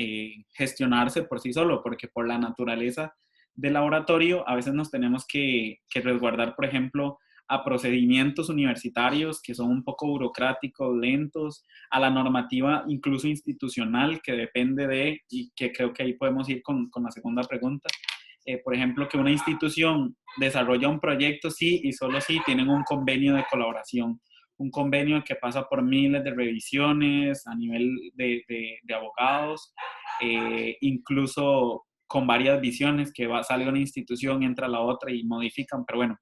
gestionarse por sí solo, porque por la naturaleza del laboratorio a veces nos tenemos que resguardar, por ejemplo, a procedimientos universitarios que son un poco burocráticos, lentos, a la normativa incluso institucional que depende de, y que creo que ahí podemos ir con la segunda pregunta. Por ejemplo, que una institución desarrolla un proyecto sí y solo sí tienen un convenio de colaboración, un convenio que pasa por miles de revisiones a nivel de abogados, incluso con varias visiones que sale una institución, entra la otra y modifican, pero bueno,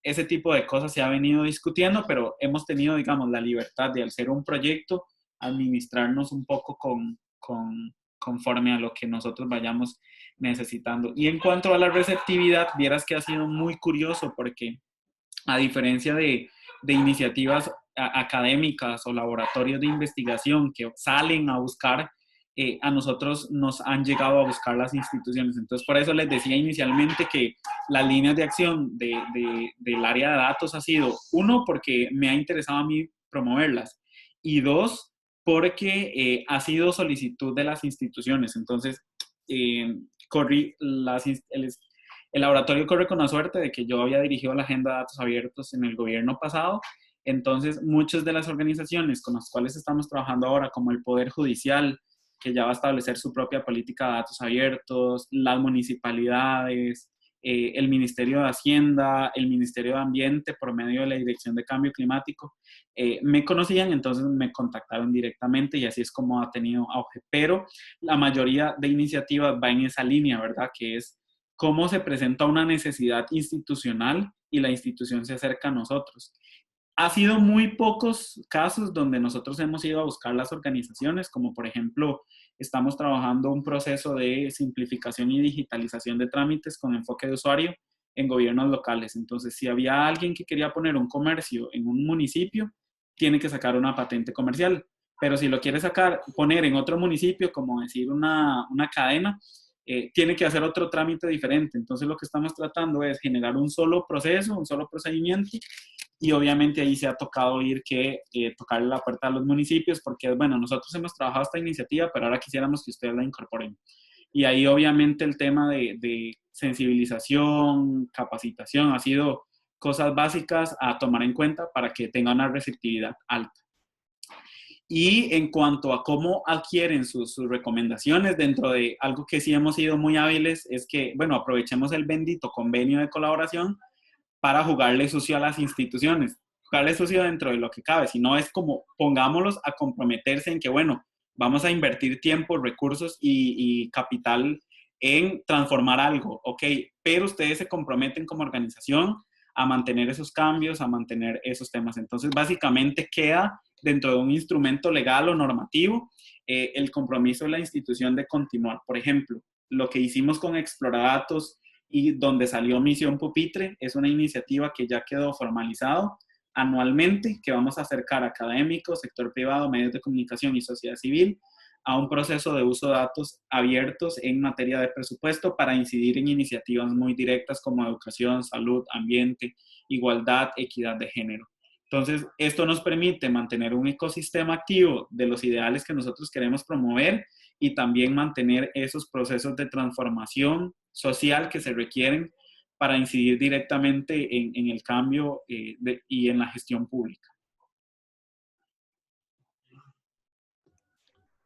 ese tipo de cosas se ha venido discutiendo, pero hemos tenido, digamos, la libertad de, al ser un proyecto, administrarnos un poco conforme a lo que nosotros vayamos necesitando. Y en cuanto a la receptividad, vieras que ha sido muy curioso porque a diferencia de iniciativas académicas o laboratorios de investigación que salen a buscar, a nosotros nos han llegado a buscar las instituciones. Entonces, por eso les decía inicialmente que las líneas de acción del área de datos ha sido, uno, porque me ha interesado a mí promoverlas, y dos, porque ha sido solicitud de las instituciones. Entonces, el laboratorio corre con la suerte de que yo había dirigido la agenda de datos abiertos en el gobierno pasado. Entonces, muchas de las organizaciones con las cuales estamos trabajando ahora, como el Poder Judicial, que ya va a establecer su propia política de datos abiertos, las municipalidades, el Ministerio de Hacienda, el Ministerio de Ambiente, por medio de la Dirección de Cambio Climático, me conocían, entonces me contactaron directamente y así es como ha tenido auge. Pero la mayoría de iniciativas va en esa línea, ¿verdad? Que es cómo se presenta una necesidad institucional y la institución se acerca a nosotros. Ha sido muy pocos casos donde nosotros hemos ido a buscar las organizaciones, como por ejemplo, estamos trabajando un proceso de simplificación y digitalización de trámites con enfoque de usuario en gobiernos locales. Entonces, si había alguien que quería poner un comercio en un municipio, tiene que sacar una patente comercial. Pero si lo quiere poner en otro municipio, como decir una cadena, tiene que hacer otro trámite diferente. Entonces, lo que estamos tratando es generar un solo proceso, un solo procedimiento, y obviamente ahí se ha tocado tocarle la puerta a los municipios, porque, bueno, nosotros hemos trabajado esta iniciativa, pero ahora quisiéramos que ustedes la incorporen. Y ahí obviamente el tema de sensibilización, capacitación ha sido cosas básicas a tomar en cuenta para que tenga una receptividad alta. Y en cuanto a cómo adquieren sus recomendaciones, dentro de algo que sí hemos sido muy hábiles, es que, bueno, aprovechemos el bendito convenio de colaboración para jugarle sucio a las instituciones. Jugarle sucio dentro de lo que cabe, si no es como pongámoslos a comprometerse en que, bueno, vamos a invertir tiempo, recursos y capital en transformar algo, ok, pero ustedes se comprometen como organización a mantener esos cambios, a mantener esos temas. Entonces, básicamente queda dentro de un instrumento legal o normativo el compromiso de la institución de continuar. Por ejemplo, lo que hicimos con Exploradatos y donde salió Misión Pupitre es una iniciativa que ya quedó formalizado anualmente, que vamos a acercar a académicos, sector privado, medios de comunicación y sociedad civil a un proceso de uso de datos abiertos en materia de presupuesto para incidir en iniciativas muy directas como educación, salud, ambiente, igualdad, equidad de género. Entonces, esto nos permite mantener un ecosistema activo de los ideales que nosotros queremos promover y también mantener esos procesos de transformación social que se requieren para incidir directamente en el cambio y en la gestión pública.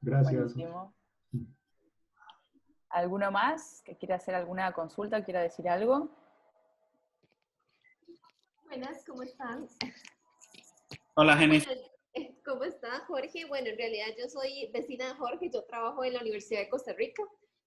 Gracias. Buenísimo. ¿Alguno más que quiera hacer alguna consulta, quiera decir algo? Buenas, ¿cómo están? Hola, Genis. Bueno, ¿cómo está, Jorge? Bueno, en realidad yo soy vecina de Jorge, yo trabajo en la Universidad de Costa Rica,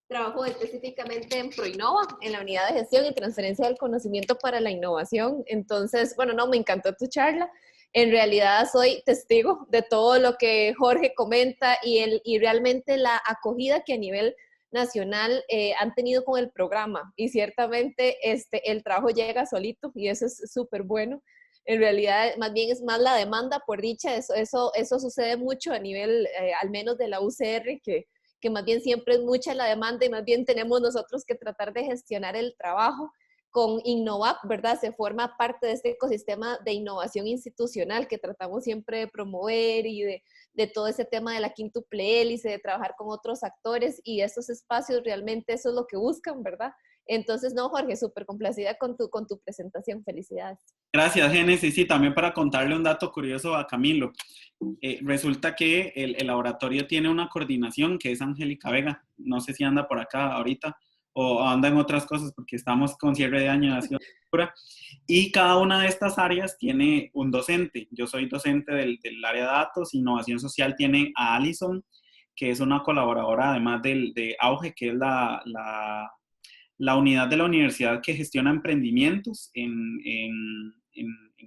trabajo específicamente en ProInnova, en la unidad de gestión y transferencia del conocimiento para la innovación. Entonces, bueno, no, me encantó tu charla. En realidad soy testigo de todo lo que Jorge comenta y realmente la acogida que a nivel nacional han tenido con el programa. Y ciertamente el trabajo llega solito y eso es súper bueno. En realidad, más bien es más la demanda, por dicha, eso sucede mucho a nivel, al menos de la UCR, que más bien siempre es mucha la demanda y más bien tenemos nosotros que tratar de gestionar el trabajo. Con Innovap, ¿verdad? Se forma parte de este ecosistema de innovación institucional que tratamos siempre de promover y de todo ese tema de la quíntuple hélice, de trabajar con otros actores y estos espacios realmente eso es lo que buscan, ¿verdad? Entonces, no, Jorge, súper complacida con tu presentación. Felicidades. Gracias, Génesis. Sí, también para contarle un dato curioso a Camilo. Resulta que el laboratorio tiene una coordinación que es Angélica Vega. No sé si anda por acá ahorita o anda en otras cosas porque estamos con cierre de año de acción. Y cada una de estas áreas tiene un docente. Yo soy docente del área de datos. Innovación social tiene a Alison, que es una colaboradora además de Auge, que es la unidad de la universidad que gestiona emprendimientos en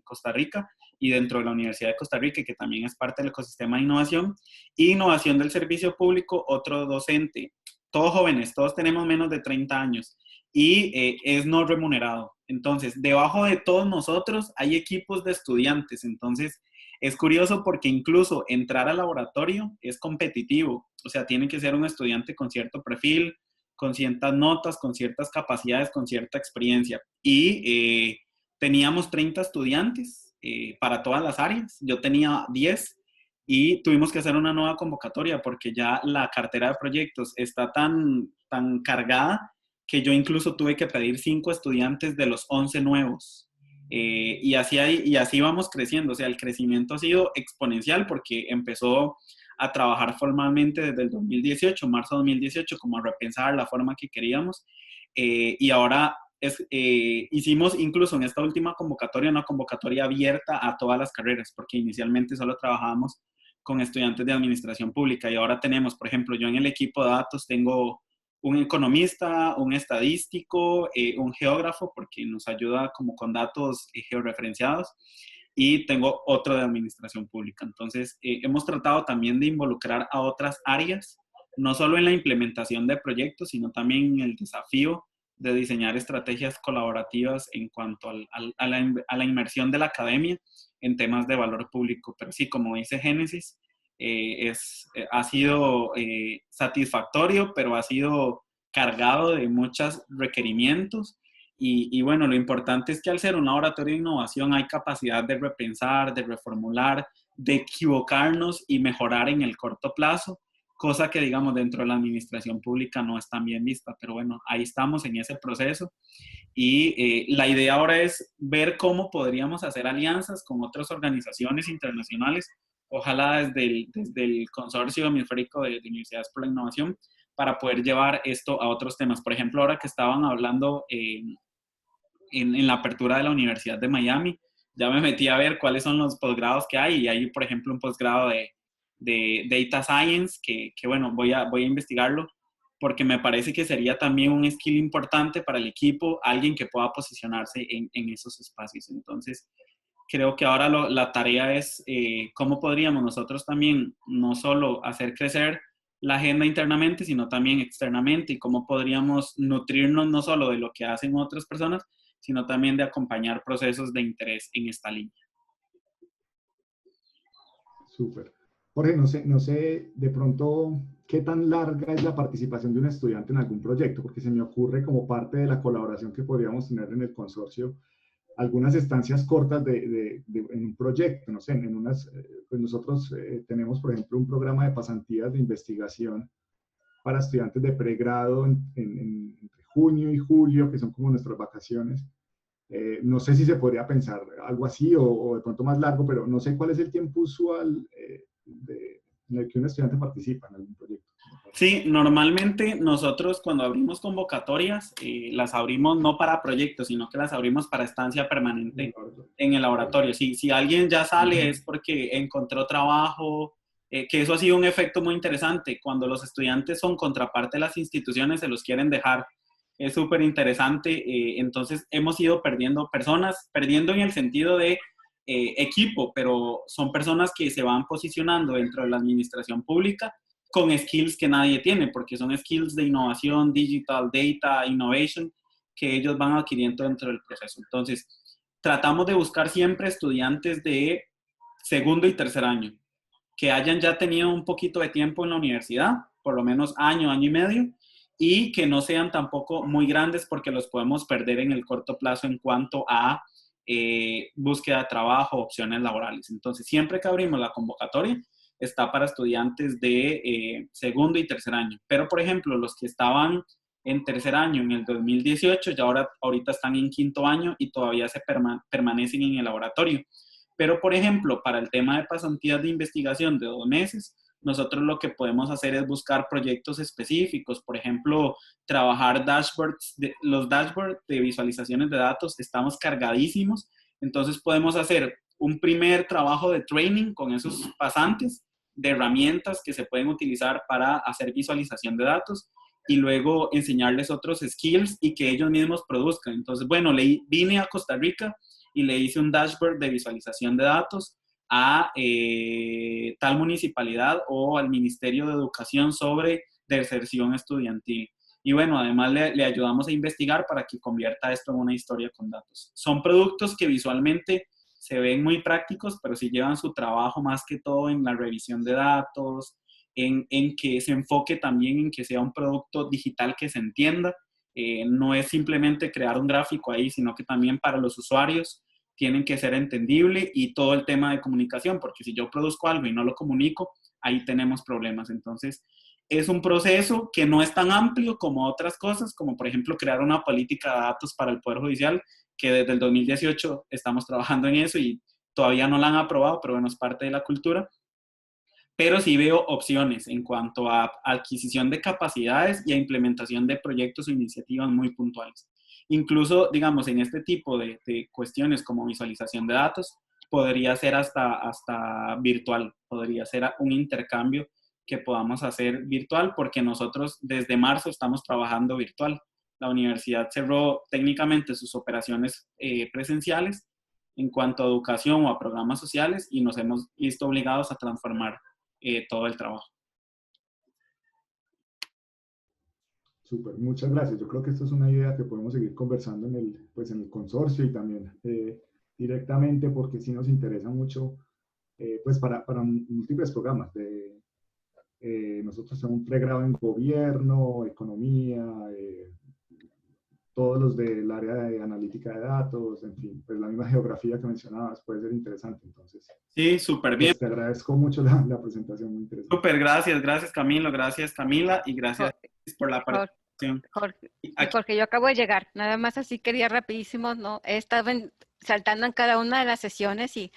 Costa Rica y dentro de la Universidad de Costa Rica, que también es parte del ecosistema de innovación, y innovación del servicio público, otro docente. Todos jóvenes, todos tenemos menos de 30 años y es no remunerado. Entonces, debajo de todos nosotros hay equipos de estudiantes. Entonces, es curioso porque incluso entrar al laboratorio es competitivo. O sea, tiene que ser un estudiante con cierto perfil, con ciertas notas, con ciertas capacidades, con cierta experiencia. Y teníamos 30 estudiantes para todas las áreas. Yo tenía 10 y tuvimos que hacer una nueva convocatoria porque ya la cartera de proyectos está tan cargada que yo incluso tuve que pedir 5 estudiantes de los 11 nuevos. Y así vamos creciendo. O sea, el crecimiento ha sido exponencial porque empezó a trabajar formalmente desde el 2018, marzo de 2018, como a repensar la forma que queríamos. Y ahora hicimos incluso en esta última convocatoria una convocatoria abierta a todas las carreras, porque inicialmente solo trabajábamos con estudiantes de administración pública y ahora tenemos, por ejemplo, yo en el equipo de datos tengo un economista, un estadístico, un geógrafo, porque nos ayuda como con datos georreferenciados, y tengo otro de administración pública. Entonces, hemos tratado también de involucrar a otras áreas, no solo en la implementación de proyectos, sino también en el desafío de diseñar estrategias colaborativas en cuanto a la inmersión de la academia en temas de valor público. Pero sí, como dice Génesis, ha sido satisfactorio, pero ha sido cargado de muchos requerimientos. Y bueno, lo importante es que al ser un laboratorio de innovación hay capacidad de repensar, de reformular, de equivocarnos y mejorar en el corto plazo. cosa que, digamos, dentro de la administración pública no es tan bien vista, pero bueno, ahí estamos en ese proceso. Y la idea ahora es ver cómo podríamos hacer alianzas con otras organizaciones internacionales, ojalá desde el Consorcio Hemisférico de Universidades por la Innovación, para poder llevar esto a otros temas. Por ejemplo, ahora que estaban hablando en la apertura de la Universidad de Miami, ya me metí a ver cuáles son los posgrados que hay, y hay, por ejemplo, un posgrado de Data Science, que bueno, voy a investigarlo, porque me parece que sería también un skill importante para el equipo, alguien que pueda posicionarse en esos espacios. Entonces, creo que ahora la tarea es cómo podríamos nosotros también no solo hacer crecer la agenda internamente, sino también externamente, y cómo podríamos nutrirnos no solo de lo que hacen otras personas, sino también de acompañar procesos de interés en esta línea. Súper. Jorge, no sé de pronto qué tan larga es la participación de un estudiante en algún proyecto, porque se me ocurre como parte de la colaboración que podríamos tener en el consorcio, algunas estancias cortas en un proyecto, no sé, pues nosotros tenemos, por ejemplo, un programa de pasantías de investigación para estudiantes de pregrado entre junio y julio, que son como nuestras vacaciones. No sé si se podría pensar algo así o de pronto más largo, pero no sé cuál es el tiempo usual en el que un estudiante participa en algún proyecto. Sí, normalmente nosotros cuando abrimos convocatorias, las abrimos no para proyectos, sino que las abrimos para estancia permanente en el laboratorio. Si alguien ya sale es porque encontró trabajo, que eso ha sido un efecto muy interesante. Cuando los estudiantes son contraparte de las instituciones, se los quieren dejar. Es súper interesante. Entonces hemos ido perdiendo personas, perdiendo en el sentido de equipo, pero son personas que se van posicionando dentro de la administración pública con skills que nadie tiene, porque son skills de innovación, digital, data, innovation, que ellos van adquiriendo dentro del proceso. Entonces, tratamos de buscar siempre estudiantes de segundo y tercer año, que hayan ya tenido un poquito de tiempo en la universidad, por lo menos año, año y medio, y que no sean tampoco muy grandes porque los podemos perder en el corto plazo en cuanto a búsqueda de trabajo, opciones laborales. Entonces, siempre que abrimos la convocatoria, está para estudiantes de segundo y tercer año. Pero, por ejemplo, los que estaban en tercer año en el 2018, ya ahorita están en quinto año y todavía se permanecen en el laboratorio. Pero, por ejemplo, para el tema de pasantías de investigación de 2 meses, nosotros lo que podemos hacer es buscar proyectos específicos. Por ejemplo, trabajar dashboards, los dashboards de visualizaciones de datos, estamos cargadísimos. Entonces podemos hacer un primer trabajo de training con esos pasantes de herramientas que se pueden utilizar para hacer visualización de datos y luego enseñarles otros skills y que ellos mismos produzcan. Entonces, bueno, vine a Costa Rica y le hice un dashboard de visualización de datos a tal municipalidad o al Ministerio de Educación sobre deserción estudiantil. Y bueno, además le ayudamos a investigar para que convierta esto en una historia con datos. Son productos que visualmente se ven muy prácticos, pero sí llevan su trabajo más que todo en la revisión de datos, en que se enfoque también en que sea un producto digital que se entienda. No es simplemente crear un gráfico ahí, sino que también para los usuarios tienen que ser entendible y todo el tema de comunicación, porque si yo produzco algo y no lo comunico, ahí tenemos problemas. Entonces, es un proceso que no es tan amplio como otras cosas, como por ejemplo crear una política de datos para el Poder Judicial, que desde el 2018 estamos trabajando en eso y todavía no la han aprobado, pero bueno, es parte de la cultura. Pero sí veo opciones en cuanto a adquisición de capacidades y a implementación de proyectos o iniciativas muy puntuales. Incluso, digamos, en este tipo de cuestiones como visualización de datos, podría ser hasta virtual, podría ser un intercambio que podamos hacer virtual, porque nosotros desde marzo estamos trabajando virtual. La universidad cerró técnicamente sus operaciones presenciales en cuanto a educación o a programas sociales y nos hemos visto obligados a transformar todo el trabajo. Súper, muchas gracias. Yo creo que esto es una idea que podemos seguir conversando pues en el consorcio y también directamente, porque sí nos interesa mucho pues para múltiples programas. Nosotros tenemos un pregrado en gobierno, economía, todos los del área de analítica de datos, en fin, pues la misma geografía que mencionabas puede ser interesante. Entonces, Sí, súper bien. pues te agradezco mucho la presentación, muy interesante. Súper, gracias Camilo, gracias Camila y gracias por la participación. Jorge, yo acabo de llegar, nada más así quería rapidísimo, ¿no? He estado saltando en cada una de las sesiones y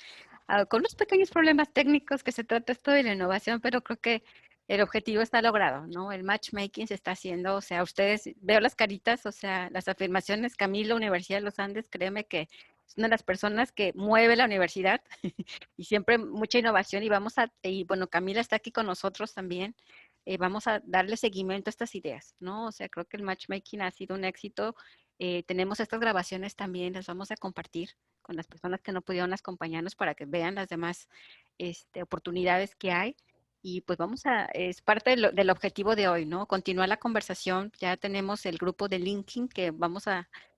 con unos pequeños problemas técnicos que se trata esto de la innovación, pero creo que el objetivo está logrado, ¿no? El matchmaking se está haciendo, o sea, ustedes, veo las caritas, o sea, las afirmaciones, Camilo, Universidad de los Andes, créeme que es una de las personas que mueve la universidad y siempre mucha innovación y bueno, Camila está aquí con nosotros también, vamos a darle seguimiento a estas ideas, ¿no? O sea, creo que el matchmaking ha sido un éxito, tenemos estas grabaciones también, las vamos a compartir con las personas que no pudieron acompañarnos para que vean las demás oportunidades que hay. Y pues es parte del objetivo de hoy, ¿no? Continuar la conversación. Ya tenemos el grupo de linking que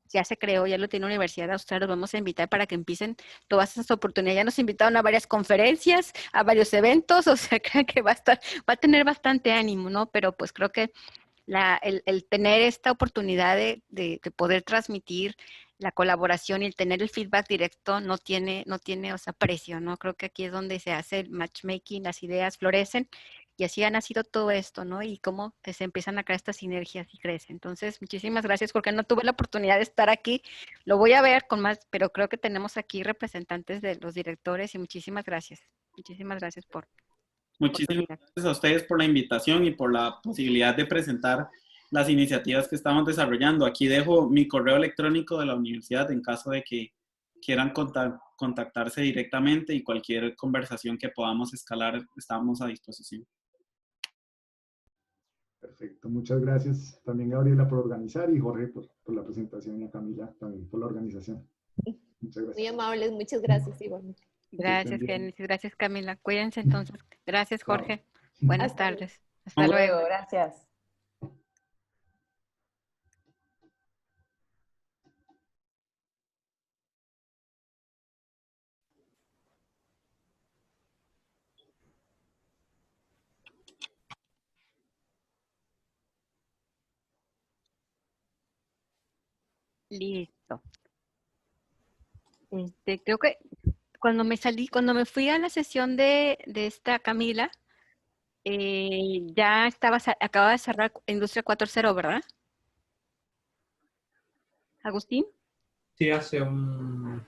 ya se creó, ya lo tiene la Universidad de Australia, los vamos a invitar para que empiecen todas esas oportunidades. Ya nos invitaron a varias conferencias, a varios eventos, o sea, creo que va a tener bastante ánimo, ¿no? Pero pues creo que el tener esta oportunidad de poder transmitir la colaboración y el tener el feedback directo no tiene, o sea, precio, ¿no? Creo que aquí es donde se hace el matchmaking, las ideas florecen y así ha nacido todo esto, ¿no? Y cómo se empiezan a crear estas sinergias y crecen. Entonces, muchísimas gracias porque no tuve la oportunidad de estar aquí. Lo voy a ver con más, pero creo que tenemos aquí representantes de los directores y muchísimas gracias. Muchísimas gracias por... Muchísimas gracias a ustedes por la invitación y por la posibilidad de presentar las iniciativas que estamos desarrollando. Aquí dejo mi correo electrónico de la universidad en caso de que quieran contactarse directamente y cualquier conversación que podamos escalar, estamos a disposición. Perfecto, muchas gracias también Gabriela por organizar y Jorge por la presentación y a Camila también por la organización. Muchas gracias. Muy amables, muchas gracias igualmente. Gracias, Génesis. Gracias, Camila. Cuídense entonces. Gracias, Jorge. Buenas tardes. Hasta luego. Gracias. Listo. Creo que cuando me fui a la sesión de esta Camila, ya acababa de cerrar Industria 4.0, ¿verdad? Agustín. Sí, hace un